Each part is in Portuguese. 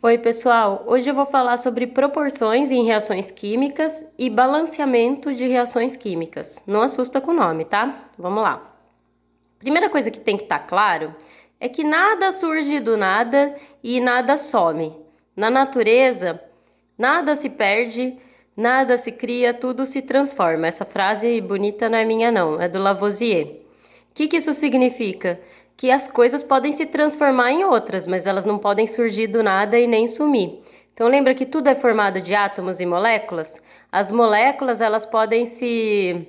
Oi, pessoal! Hoje eu vou falar sobre proporções em reações químicas e balanceamento de reações químicas. Não assusta com o nome, tá? Vamos lá. Primeira coisa que tem que estar claro é que nada surge do nada e nada some. Na natureza, nada se perde, nada se cria, tudo se transforma. Essa frase bonita não é minha não, é do Lavoisier. O que isso significa? Que as coisas podem se transformar em outras, mas elas não podem surgir do nada e nem sumir. Então lembra que tudo é formado de átomos e moléculas? As moléculas elas podem se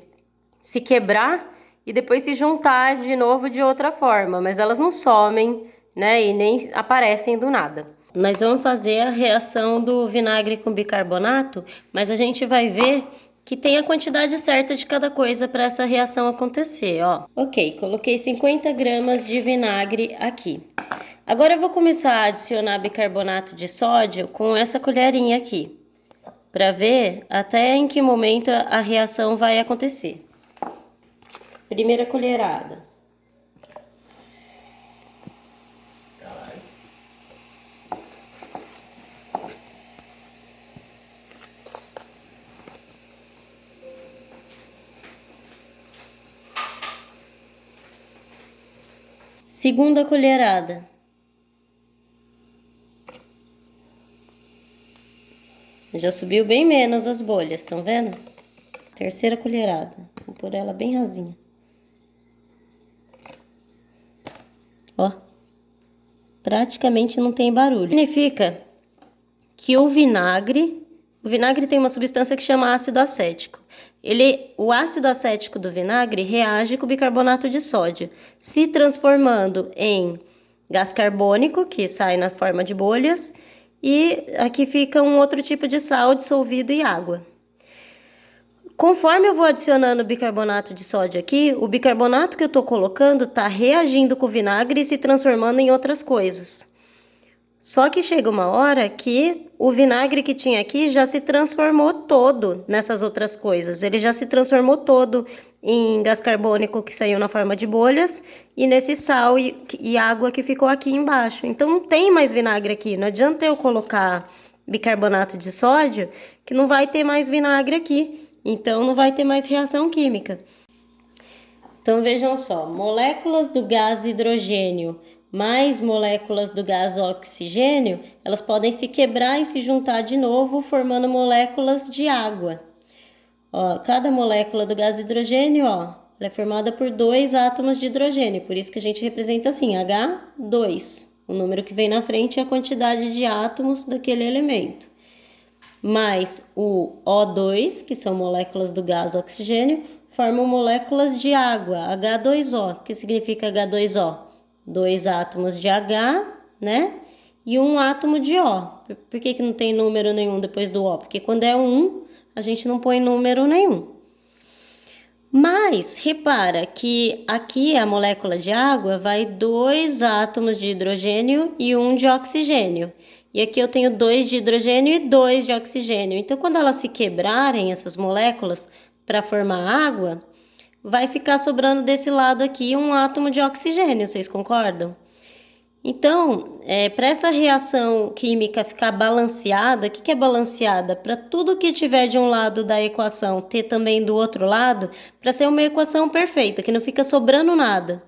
quebrar e depois se juntar de novo de outra forma, mas elas não somem, né, e nem aparecem do nada. Nós vamos fazer a reação do vinagre com bicarbonato, mas a gente vai ver que tem a quantidade certa de cada coisa para essa reação acontecer, ó. Ok, coloquei 50 gramas de vinagre aqui. Agora eu vou começar a adicionar bicarbonato de sódio com essa colherinha aqui, para ver até em que momento a reação vai acontecer. Primeira colherada. Segunda colherada. Já subiu bem menos as bolhas, estão vendo? Terceira colherada. Vou pôr ela bem rasinha. Ó. Praticamente não tem barulho. Significa que o vinagre tem uma substância que chama ácido acético. O ácido acético do vinagre reage com o bicarbonato de sódio, se transformando em gás carbônico, que sai na forma de bolhas, e aqui fica um outro tipo de sal dissolvido em água. Conforme eu vou adicionando bicarbonato de sódio aqui, o bicarbonato que eu estou colocando está reagindo com o vinagre e se transformando em outras coisas. Só que chega uma hora que o vinagre que tinha aqui já se transformou todo nessas outras coisas. Ele já se transformou todo em gás carbônico que saiu na forma de bolhas e nesse sal e água que ficou aqui embaixo. Então não tem mais vinagre aqui. Não adianta eu colocar bicarbonato de sódio que não vai ter mais vinagre aqui. Então não vai ter mais reação química. Então vejam só, moléculas do gás hidrogênio mais moléculas do gás oxigênio, elas podem se quebrar e se juntar de novo, formando moléculas de água. Ó, cada molécula do gás hidrogênio, ó, ela é formada por 2 átomos de hidrogênio, por isso que a gente representa assim, H2. O número que vem na frente é a quantidade de átomos daquele elemento. Mais o O2, que são moléculas do gás oxigênio, formam moléculas de água, H2O. que significa H2O? 2 átomos de H, né? E um átomo de O. Por que não tem número nenhum depois do O? Porque quando é um, a gente não põe número nenhum. Mas, repara que aqui a molécula de água vai 2 átomos de hidrogênio e 1 de oxigênio. E aqui eu tenho 2 de hidrogênio e 2 de oxigênio. Então, quando elas se quebrarem, essas moléculas, para formar água, vai ficar sobrando desse lado aqui um átomo de oxigênio, vocês concordam? Então, para essa reação química ficar balanceada, o que é balanceada? Para tudo que tiver de um lado da equação ter também do outro lado, para ser uma equação perfeita, que não fica sobrando nada.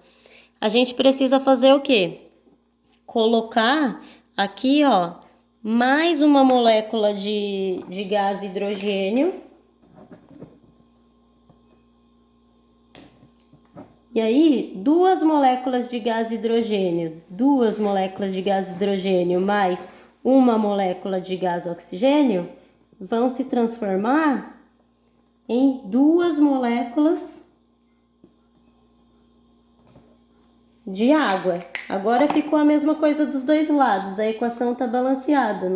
A gente precisa fazer o quê? Colocar aqui, ó, mais uma molécula de gás hidrogênio. E aí, 2 moléculas de gás hidrogênio, mais uma molécula de gás oxigênio vão se transformar em 2 moléculas de água. Agora ficou a mesma coisa dos dois lados, a equação está balanceada,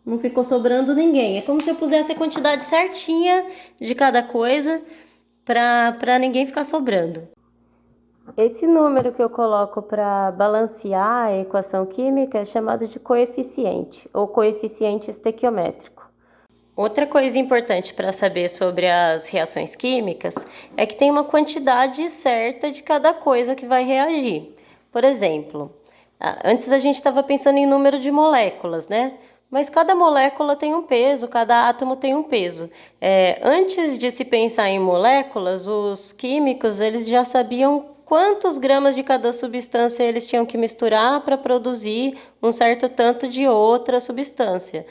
não ficou sobrando ninguém. É como se eu pusesse a quantidade certinha de cada coisa para ninguém ficar sobrando. Esse número que eu coloco para balancear a equação química é chamado de coeficiente, ou coeficiente estequiométrico. Outra coisa importante para saber sobre as reações químicas é que tem uma quantidade certa de cada coisa que vai reagir. Por exemplo, Antes a gente estava pensando em número de moléculas, né? Mas cada molécula tem um peso, cada átomo tem um peso. Antes de se pensar em moléculas, os químicos eles já sabiam quantos gramas de cada substância eles tinham que misturar para produzir um certo tanto de outra substância.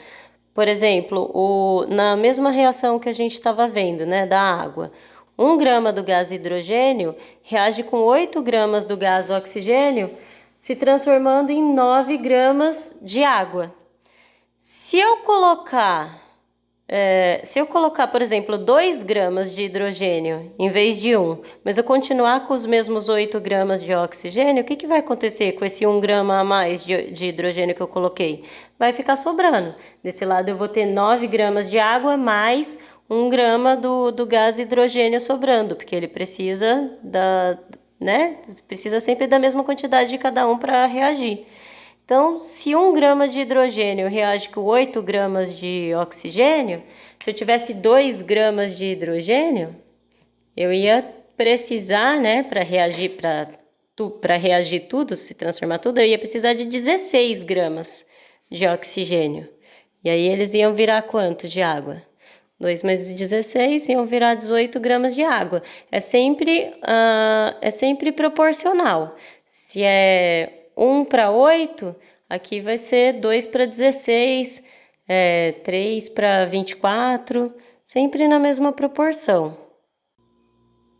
Por exemplo, na mesma reação que a gente estava vendo, né, da água, 1 grama do gás hidrogênio reage com 8 gramas do gás oxigênio, se transformando em 9 gramas de água. Se eu colocar, por exemplo, 2 gramas de hidrogênio em vez de 1, mas eu continuar com os mesmos 8 gramas de oxigênio, o que vai acontecer com esse 1 grama a mais de hidrogênio que eu coloquei? Vai ficar sobrando. Desse lado eu vou ter 9 gramas de água mais 1 grama do gás hidrogênio sobrando, porque ele precisa precisa sempre da mesma quantidade de cada um para reagir. Então, se 1 grama de hidrogênio reage com 8 gramas de oxigênio, se eu tivesse 2 gramas de hidrogênio, eu ia precisar, né, para reagir tudo, se transformar tudo, eu ia precisar de 16 gramas de oxigênio. E aí eles iam virar quanto de água? 2 mais 16 iam virar 18 gramas de água. É sempre proporcional. Se é 1 para 8, aqui vai ser 2 para 16, 3 para 24, sempre na mesma proporção.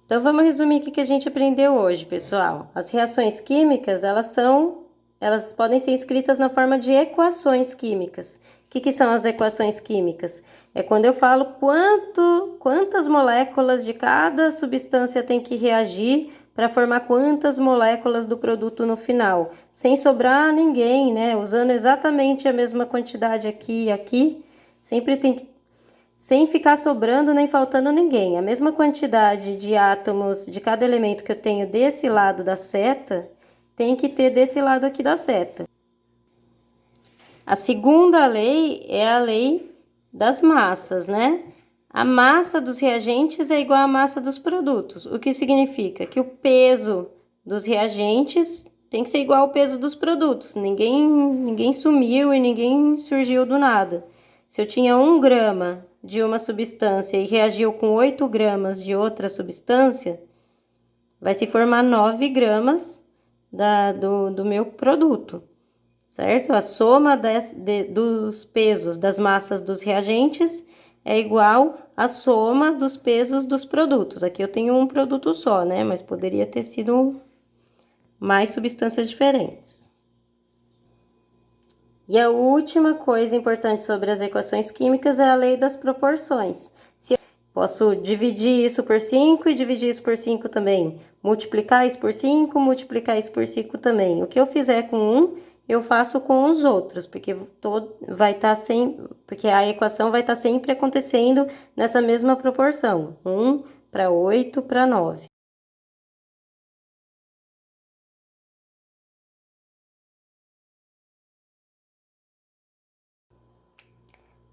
Então vamos resumir o que a gente aprendeu hoje, pessoal. As reações químicas, elas podem ser escritas na forma de equações químicas. O que são as equações químicas? É quando eu falo quantas moléculas de cada substância tem que reagir para formar quantas moléculas do produto no final, sem sobrar ninguém, né? Usando exatamente a mesma quantidade aqui e aqui, sempre tem que, sem ficar sobrando nem faltando ninguém. A mesma quantidade de átomos de cada elemento que eu tenho desse lado da seta, tem que ter desse lado aqui da seta. A segunda lei é a lei das massas, né? A massa dos reagentes é igual à massa dos produtos, o que significa que o peso dos reagentes tem que ser igual ao peso dos produtos. Ninguém sumiu e ninguém surgiu do nada. Se eu tinha 1 grama de uma substância e reagiu com 8 gramas de outra substância, vai se formar 9 gramas do meu produto, certo? A soma dos pesos das massas dos reagentes é igual à soma dos pesos dos produtos. Aqui eu tenho um produto só, né? Mas poderia ter sido mais substâncias diferentes. E a última coisa importante sobre as equações químicas é a lei das proporções. Posso dividir isso por 5 e dividir isso por 5 também. Multiplicar isso por 5, multiplicar isso por 5 também. O que eu fizer com um, eu faço com os outros, porque porque a equação vai estar sempre acontecendo nessa mesma proporção, 1 para 8 para 9.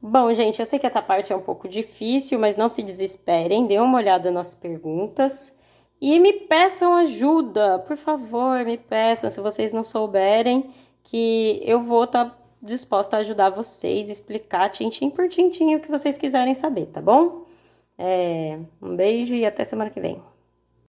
Bom, gente, eu sei que essa parte é um pouco difícil, mas não se desesperem, dê uma olhada nas perguntas e me peçam ajuda, por favor, me peçam, se vocês não souberem, que eu vou estar disposta a ajudar vocês, explicar tintim por tintim o que vocês quiserem saber, tá bom? Um beijo e até semana que vem.